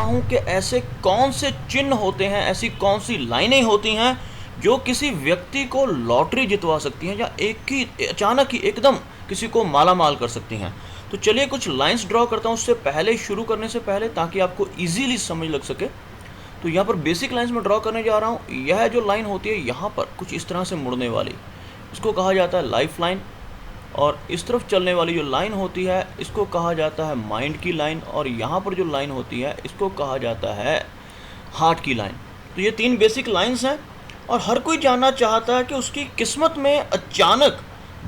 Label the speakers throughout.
Speaker 1: हूँ कि ऐसे कौन से चिन्ह होते हैं, ऐसी कौन सी लाइनें होती हैं जो किसी व्यक्ति को लॉटरी जितवा सकती हैं या एक ही अचानक ही एकदम किसी को माला माल कर सकती हैं। तो चलिए कुछ लाइंस ड्रॉ करता हूँ उससे पहले, शुरू करने से पहले, ताकि आपको ईजीली समझ लग सके। तो यहाँ पर बेसिक लाइंस में ड्रॉ करने जा रहा हूँ। यह जो लाइन होती है यहाँ पर कुछ इस तरह से मुड़ने वाली, इसको कहा जाता है लाइफ लाइन। और इस तरफ चलने वाली जो लाइन होती है इसको कहा जाता है माइंड की लाइन। और यहाँ पर जो लाइन होती है इसको कहा जाता है हार्ट की लाइन। तो ये तीन बेसिक लाइंस हैं और हर कोई जानना चाहता है कि उसकी किस्मत में अचानक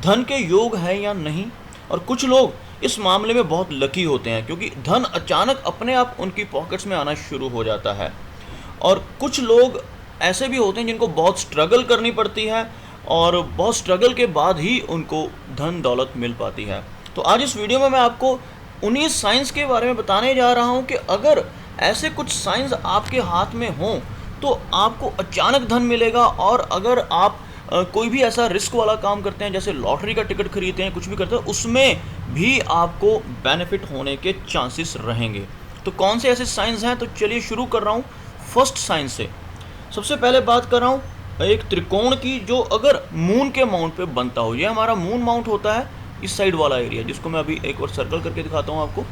Speaker 1: धन के योग है या नहीं। और कुछ लोग इस मामले में बहुत लकी होते हैं क्योंकि धन अचानक अपने आप उनकी पॉकेट्स में आना शुरू हो जाता है। और कुछ लोग ऐसे भी होते हैं जिनको बहुत स्ट्रगल करनी पड़ती है और बहुत स्ट्रगल के बाद ही उनको धन दौलत मिल पाती है। तो आज इस वीडियो में मैं आपको उन्हीं साइंस के बारे में बताने जा रहा हूं कि अगर ऐसे कुछ साइंस आपके हाथ में हों तो आपको अचानक धन मिलेगा। और अगर आप कोई भी ऐसा रिस्क वाला काम करते हैं, जैसे लॉटरी का टिकट खरीदते हैं, कुछ भी करते हैं, उसमें भी आपको बेनिफिट होने के चांसेस रहेंगे। तो कौन से ऐसे साइंस हैं? तो चलिए शुरू कर रहा हूँ फर्स्ट साइंस से। सबसे पहले बात कर रहा हूँ एक त्रिकोण की, जो अगर मून के माउंट पे बनता हो। ये हमारा मून माउंट होता है, इस साइड वाला एरिया, जिसको मैं अभी एक बार सर्कल करके दिखाता हूँ आपको।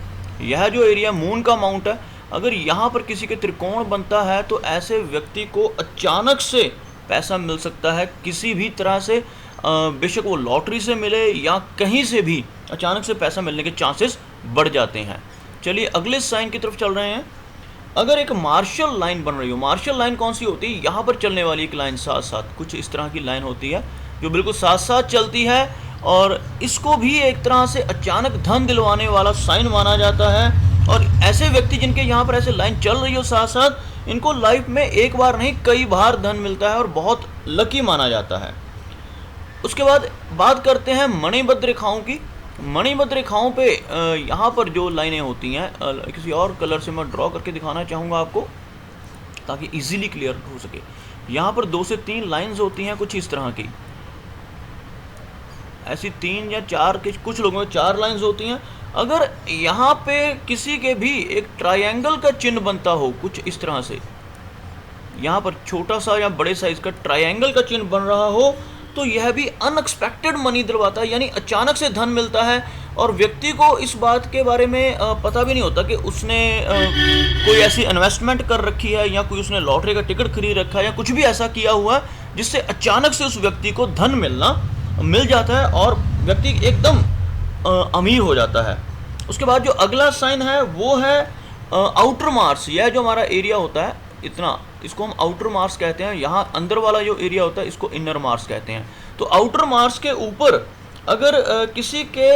Speaker 1: यह जो एरिया मून का माउंट है, अगर यहाँ पर किसी के त्रिकोण बनता है तो ऐसे व्यक्ति को अचानक से पैसा मिल सकता है किसी भी तरह से। बेशक वो लॉटरी से मिले या कहीं से भी अचानक से पैसा मिलने के चांसेस बढ़ जाते हैं। चलिए अगले साइन की तरफ चल रहे हैं। अगर एक मार्शल लाइन बन रही हो, मार्शल लाइन कौन सी होती है? यहाँ पर चलने वाली एक लाइन साथ साथ कुछ इस तरह की लाइन होती है जो बिल्कुल साथ साथ चलती है, और इसको भी एक तरह से अचानक धन दिलवाने वाला साइन माना जाता है। और ऐसे व्यक्ति जिनके यहाँ पर ऐसे लाइन चल रही हो साथ साथ, इनको लाइफ में एक बार नहीं कई बार धन मिलता है और बहुत लकी माना जाता है। उसके बाद बात करते हैं मणिबद्ध रेखाओं की। मणिबद्ध रेखाओं पे यहाँ पर जो लाइनें होती हैं, किसी और कलर से मैं ड्रॉ करके दिखाना चाहूँगा आपको ताकि इजीली क्लियर हो सके। यहाँ पर 2 से 3 लाइंस होती हैं कुछ इस तरह की, ऐसी 3 या 4, कुछ लोगों में 4 लाइंस होती हैं। अगर यहाँ पे किसी के भी एक ट्रायंगल का चिन्ह बनता हो कुछ इस तरह से, यहाँ पर छोटा सा या बड़े साइज का ट्रायंगल का चिन्ह बन रहा हो, तो यह भी अनएक्सपेक्टेड मनी दिलवाता है, यानी अचानक से धन मिलता है। और व्यक्ति को इस बात के बारे में पता भी नहीं होता कि उसने कोई ऐसी इन्वेस्टमेंट कर रखी है या कोई उसने लॉटरी का टिकट खरीद रखा है या कुछ भी ऐसा किया हुआ है जिससे अचानक से उस व्यक्ति को धन मिल जाता है और व्यक्ति एकदम अमीर हो जाता है। उसके बाद जो अगला साइन है वो है आउटर मार्स। यह जो हमारा एरिया होता है इतना, इसको हम आउटर मार्स कहते हैं। यहाँ अंदर वाला जो एरिया होता है इसको इनर मार्स कहते हैं। तो आउटर मार्स के ऊपर अगर किसी के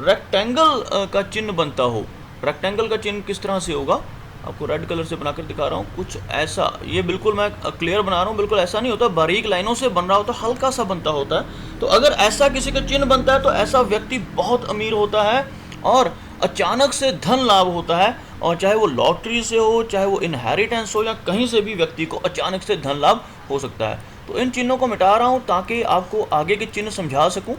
Speaker 1: रेक्टेंगल का चिन्ह बनता हो, रेक्टेंगल का चिन्ह किस तरह से होगा आपको रेड कलर से बनाकर दिखा रहा हूँ, कुछ ऐसा। ये बिल्कुल मैं क्लियर बना रहा हूँ, बिल्कुल ऐसा नहीं होता, बारीक लाइनों से बन रहा होता, हल्का सा बनता होता है। तो अगर ऐसा किसी का चिन्ह बनता है तो ऐसा व्यक्ति बहुत अमीर होता है और अचानक से धन लाभ होता है। और चाहे वो लॉटरी से हो, चाहे वो इनहेरिटेंस हो, या कहीं से भी व्यक्ति को अचानक से धन लाभ हो सकता है। तो इन चिन्हों को मिटा रहा हूँ ताकि आपको आगे के चिन्ह समझा सकूँ।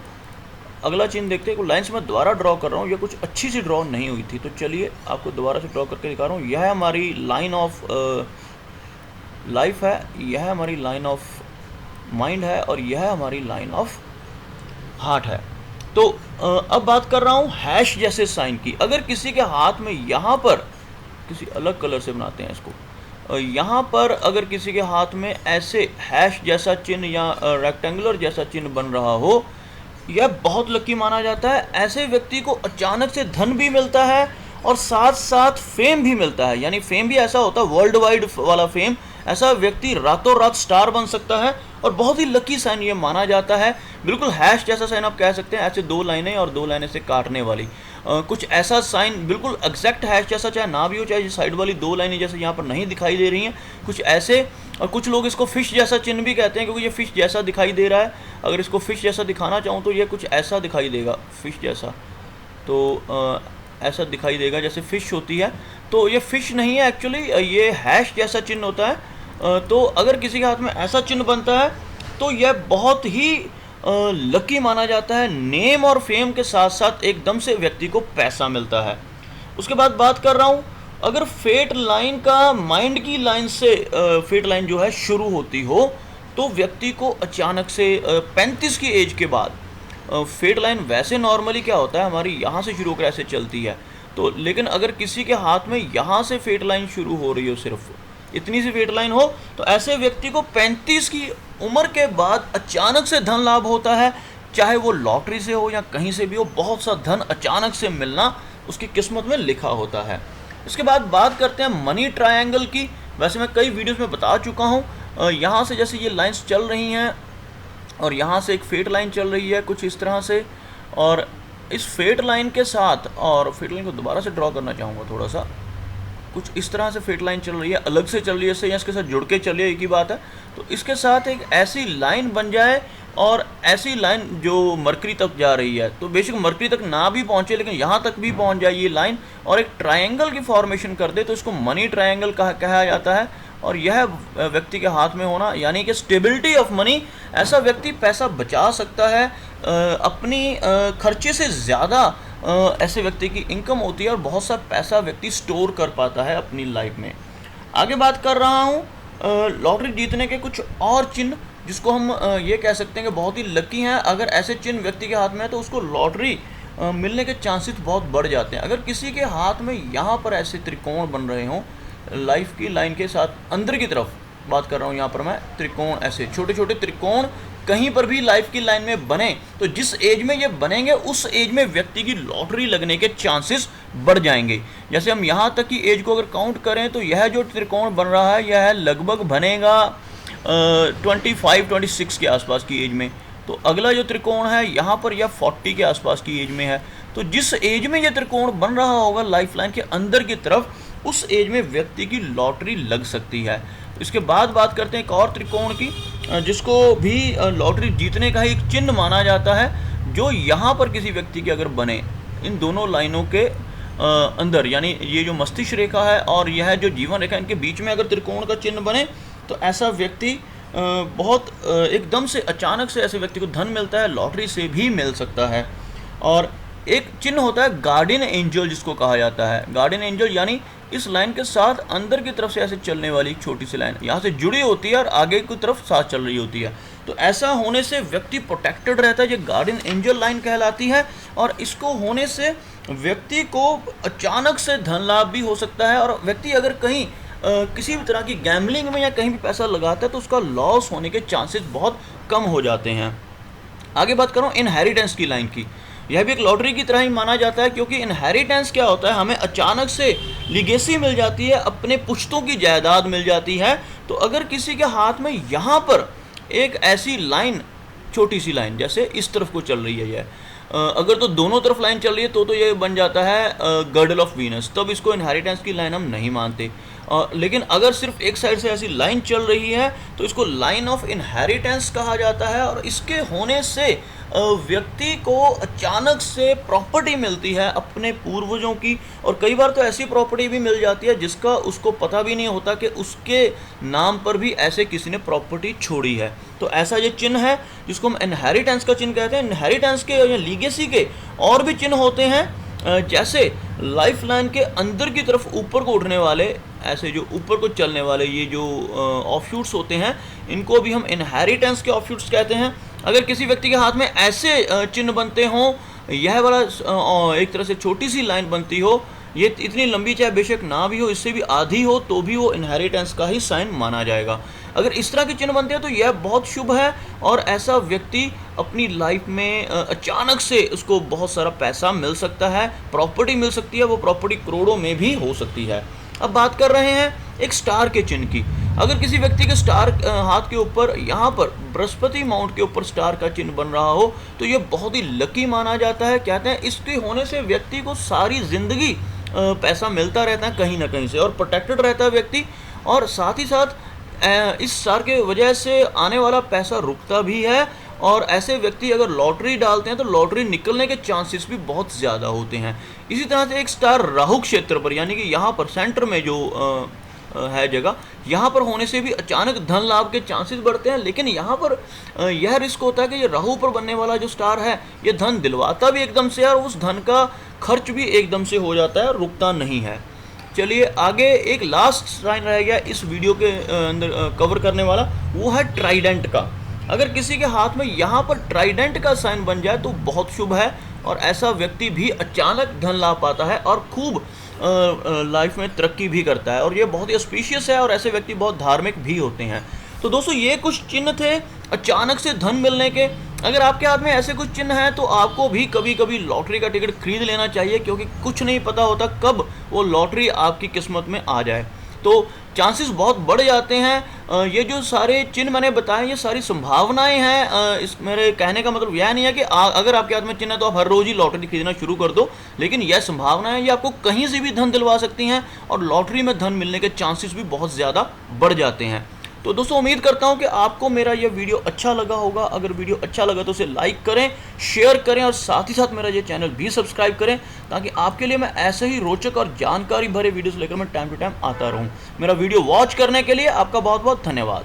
Speaker 1: अगला चिन्ह देखते हैं। लाइन्स में दोबारा ड्रॉ कर रहा हूँ, ये कुछ अच्छी सी ड्रॉ नहीं हुई थी, तो चलिए आपको दोबारा से ड्रॉ करके दिखा रहा हूँ। यह हमारी लाइन ऑफ लाइफ है, यह हमारी लाइन ऑफ माइंड है और यह हमारी लाइन ऑफ हार्ट है। तो अब बात कर रहा हूँ हैश जैसे साइन की। अगर किसी के हाथ में यहाँ पर, किसी अलग कलर से बनाते हैं इसको, यहाँ पर अगर किसी के हाथ में ऐसे हैश जैसा चिन्ह या रेक्टेंगुलर जैसा चिन्ह बन रहा हो, यह बहुत लकी माना जाता है। ऐसे व्यक्ति को अचानक से धन भी मिलता है और साथ साथ फेम भी मिलता है। यानी फेम भी ऐसा होता है, वर्ल्ड वाइड वाला फेम। ऐसा व्यक्ति रातों रात स्टार बन सकता है और बहुत ही लकी साइन ये माना जाता है। बिल्कुल हैश जैसा साइन आप कह सकते हैं, ऐसे 2 लाइनें और 2 लाइनें से काटने वाली। कुछ ऐसा साइन बिल्कुल एग्जैक्ट हैश जैसा चाहे ना भी हो, चाहे साइड वाली 2 लाइनें जैसे यहाँ पर नहीं दिखाई दे रही हैं, कुछ ऐसे। और कुछ लोग इसको फिश जैसा चिन्ह भी कहते हैं क्योंकि ये फिश जैसा दिखाई दे रहा है। अगर इसको फिश जैसा दिखाना चाहूँ तो ये कुछ ऐसा दिखाई देगा, फिश जैसा। तो ऐसा दिखाई देगा जैसे फिश होती है, तो ये फिश नहीं है एक्चुअली, ये हैश जैसा चिन्ह होता है। तो अगर किसी के हाथ में ऐसा चिन्ह बनता है तो यह बहुत ही लकी माना जाता है। नेम और फेम के साथ साथ एकदम से व्यक्ति को पैसा मिलता है। उसके बाद बात कर रहा हूँ अगर फेट लाइन का माइंड की लाइन से फेट लाइन जो है शुरू होती हो, तो व्यक्ति को अचानक से 35 की एज के बाद फेट लाइन, वैसे नॉर्मली क्या होता है हमारी यहाँ से शुरू होकर ऐसे चलती है, तो लेकिन अगर किसी के हाथ में यहाँ से फेट लाइन शुरू हो रही हो, सिर्फ इतनी सी फेट लाइन हो, तो ऐसे व्यक्ति को 35 की उम्र के बाद अचानक से धन लाभ होता है। चाहे वो लॉटरी से हो या कहीं से भी हो, बहुत सा धन अचानक से मिलना उसकी किस्मत में लिखा होता है। इसके बाद बात करते हैं मनी ट्रायंगल की। वैसे मैं कई वीडियोस में बता चुका हूँ। यहाँ से जैसे ये लाइंस चल रही हैं और यहाँ से एक फेट लाइन चल रही है कुछ इस तरह से, और इस फेट लाइन के साथ, और फेट लाइन को दोबारा से ड्रॉ करना चाहूँगा थोड़ा सा, कुछ इस तरह से फेट लाइन चल रही है, अलग से चल रही है इससे या इसके साथ जुड़ के चल रही है, एक ही बात है। तो इसके साथ एक ऐसी लाइन बन जाए, और ऐसी लाइन जो मरकरी तक जा रही है, तो बेशक मरकरी तक ना भी पहुंचे लेकिन यहाँ तक भी पहुंच जाए ये लाइन, और एक ट्रायंगल की फॉर्मेशन कर दे, तो इसको मनी ट्रायंगल कहा जाता है। और यह व्यक्ति के हाथ में होना यानी कि स्टेबिलिटी ऑफ मनी। ऐसा व्यक्ति पैसा बचा सकता है, अपनी खर्चे से ज़्यादा ऐसे व्यक्ति की इनकम होती है, और बहुत सा पैसा व्यक्ति स्टोर कर पाता है अपनी लाइफ में। आगे बात कर रहा हूँ लॉटरी जीतने के कुछ और चिन्ह, जिसको हम ये कह सकते हैं कि बहुत ही लकी हैं। अगर ऐसे चिन्ह व्यक्ति के हाथ में है तो उसको लॉटरी मिलने के चांसेस बहुत बढ़ जाते हैं। अगर किसी के हाथ में यहाँ पर ऐसे त्रिकोण बन रहे हों लाइफ की लाइन के साथ, अंदर की तरफ बात कर रहा हूँ यहाँ पर मैं, त्रिकोण, ऐसे छोटे छोटे त्रिकोण कहीं पर भी लाइफ की लाइन में बने, तो जिस एज में ये बनेंगे उस एज में व्यक्ति की लॉटरी लगने के चांसेस बढ़ जाएंगे। जैसे हम यहाँ तक की एज को अगर काउंट करें तो यह जो त्रिकोण बन रहा है यह लगभग बनेगा 25-26 के आसपास की एज में। तो अगला जो त्रिकोण है यहाँ पर यह 40 के आसपास की एज में है। तो जिस एज में यह त्रिकोण बन रहा होगा लाइफ लाइन के अंदर की तरफ, उस एज में व्यक्ति की लॉटरी लग सकती है। इसके बाद बात करते हैं एक और त्रिकोण की, जिसको भी लॉटरी जीतने का ही एक चिन्ह माना जाता है, जो यहाँ पर किसी व्यक्ति के अगर बने, इन दोनों लाइनों के अंदर, यानी ये जो मस्तिष्क रेखा है और यह जो जीवन रेखा, इनके बीच में अगर त्रिकोण का चिन्ह बने, तो ऐसा व्यक्ति बहुत एकदम से अचानक से ऐसे व्यक्ति को धन मिलता है, लॉटरी से भी मिल सकता है। और एक चिन्ह होता है गार्डियन एंजल, जिसको कहा जाता है गार्डियन एंजल, यानी इस लाइन के साथ अंदर की तरफ से ऐसे चलने वाली एक छोटी सी लाइन यहाँ से जुड़ी होती है और आगे की तरफ साथ चल रही होती है। तो ऐसा होने से व्यक्ति प्रोटेक्टेड रहता है, ये गार्डियन एंजल लाइन कहलाती है। और इसको होने से व्यक्ति को अचानक से धन लाभ भी हो सकता है, और व्यक्ति अगर कहीं किसी भी तरह की गैम्बलिंग में या कहीं भी पैसा लगाता है तो उसका लॉस होने के चांसेस बहुत कम हो जाते हैं। आगे बात करूँ इनहेरिटेंस की लाइन की, यह भी एक लॉटरी की तरह ही माना जाता है, क्योंकि इनहेरिटेंस क्या होता है, हमें अचानक से लीगेसी मिल जाती है, अपने पुश्तों की जायदाद मिल जाती है। तो अगर किसी के हाथ में यहाँ पर एक ऐसी लाइन, छोटी सी लाइन जैसे इस तरफ को चल रही है यह, अगर तो दोनों तरफ लाइन चल रही है तो ये बन जाता है गर्डल ऑफ वीनस, तब इसको इनहेरिटेंस की लाइन हम नहीं मानते। लेकिन अगर सिर्फ एक साइड से ऐसी लाइन चल रही है तो इसको लाइन ऑफ इनहेरिटेंस कहा जाता है। और इसके होने से व्यक्ति को अचानक से प्रॉपर्टी मिलती है अपने पूर्वजों की, और कई बार तो ऐसी प्रॉपर्टी भी मिल जाती है जिसका उसको पता भी नहीं होता कि उसके नाम पर भी ऐसे किसी ने प्रॉपर्टी छोड़ी है। तो ऐसा ये चिन्ह है जिसको हम इनहेरिटेंस का चिन्ह कहते हैं। इनहेरिटेंस के या लीगेसी के और भी चिन्ह होते हैं, जैसे लाइफ लाइन के अंदर की तरफ ऊपर को उठने वाले, ऐसे जो ऊपर को चलने वाले ये जो ऑफशूट्स होते हैं, इनको भी हम इनहेरिटेंस के ऑफशूट्स कहते हैं। अगर किसी व्यक्ति के हाथ में ऐसे चिन्ह बनते हों, यह वाला एक तरह से छोटी सी लाइन बनती हो, ये इतनी लंबी चाहे बेशक ना भी हो, इससे भी आधी हो, तो भी वो इनहेरिटेंस का ही साइन माना जाएगा। अगर इस तरह के चिन्ह बनते हैं तो यह बहुत शुभ है, और ऐसा व्यक्ति अपनी लाइफ में अचानक से उसको बहुत सारा पैसा मिल सकता है, प्रॉपर्टी मिल सकती है, वो प्रॉपर्टी करोड़ों में भी हो सकती है। अब बात कर रहे हैं एक स्टार के चिन्ह की। अगर किसी व्यक्ति के स्टार हाथ के ऊपर यहाँ पर बृहस्पति माउंट के ऊपर स्टार का चिन्ह बन रहा हो, तो ये बहुत ही लकी माना जाता है। कहते हैं इसके होने से व्यक्ति को सारी ज़िंदगी पैसा मिलता रहता है कहीं ना कहीं से, और प्रोटेक्टेड रहता है व्यक्ति, और साथ ही साथ इस स्टार के वजह से आने वाला पैसा रुकता भी है। और ऐसे व्यक्ति अगर लॉटरी डालते हैं तो लॉटरी निकलने के चांसेस भी बहुत ज़्यादा होते हैं। इसी तरह से एक स्टार राहु क्षेत्र पर, यानी कि यहाँ पर सेंटर में जो है जगह, यहाँ पर होने से भी अचानक धन लाभ के चांसेस बढ़ते हैं। लेकिन यहाँ पर यह रिस्क होता है कि ये राहु पर बनने वाला जो स्टार है, ये धन दिलवाता भी एकदम से है, और उस धन का खर्च भी एकदम से हो जाता है, रुकता नहीं है। चलिए आगे एक लास्ट साइन रह गया इस वीडियो के अंदर कवर करने वाला, वो है ट्राइडेंट का। अगर किसी के हाथ में यहाँ पर ट्राइडेंट का साइन बन जाए तो बहुत शुभ है, और ऐसा व्यक्ति भी अचानक धन ला पाता है और खूब लाइफ में तरक्की भी करता है, और ये बहुत ही ऑस्पिशियस है, और ऐसे व्यक्ति बहुत धार्मिक भी होते हैं। तो दोस्तों ये कुछ चिन्ह थे अचानक से धन मिलने के। अगर आपके हाथ में ऐसे कुछ चिन्ह हैं तो आपको भी कभी कभी लॉटरी का टिकट खरीद लेना चाहिए, क्योंकि कुछ नहीं पता होता कब वो लॉटरी आपकी किस्मत में आ जाए। तो चांसेस बहुत बढ़ जाते हैं। ये जो सारे चिन्ह मैंने बताए ये सारी संभावनाएं हैं। इस मेरे कहने का मतलब यह नहीं है कि अगर आपके हाथ में चिन्ह है तो आप हर रोज ही लॉटरी खरीदना शुरू कर दो, लेकिन यह संभावना है, ये आपको कहीं से भी धन दिलवा सकती हैं, और लॉटरी में धन मिलने के चांसेस भी बहुत ज़्यादा बढ़ जाते हैं। तो दोस्तों उम्मीद करता हूं कि आपको मेरा यह वीडियो अच्छा लगा होगा। अगर वीडियो अच्छा लगा तो उसे लाइक करें, शेयर करें, और साथ ही साथ मेरा ये चैनल भी सब्सक्राइब करें, ताकि आपके लिए मैं ऐसे ही रोचक और जानकारी भरे वीडियोस लेकर मैं टाइम टू टाइम आता रहूं। मेरा वीडियो वॉच करने के लिए आपका बहुत बहुत धन्यवाद।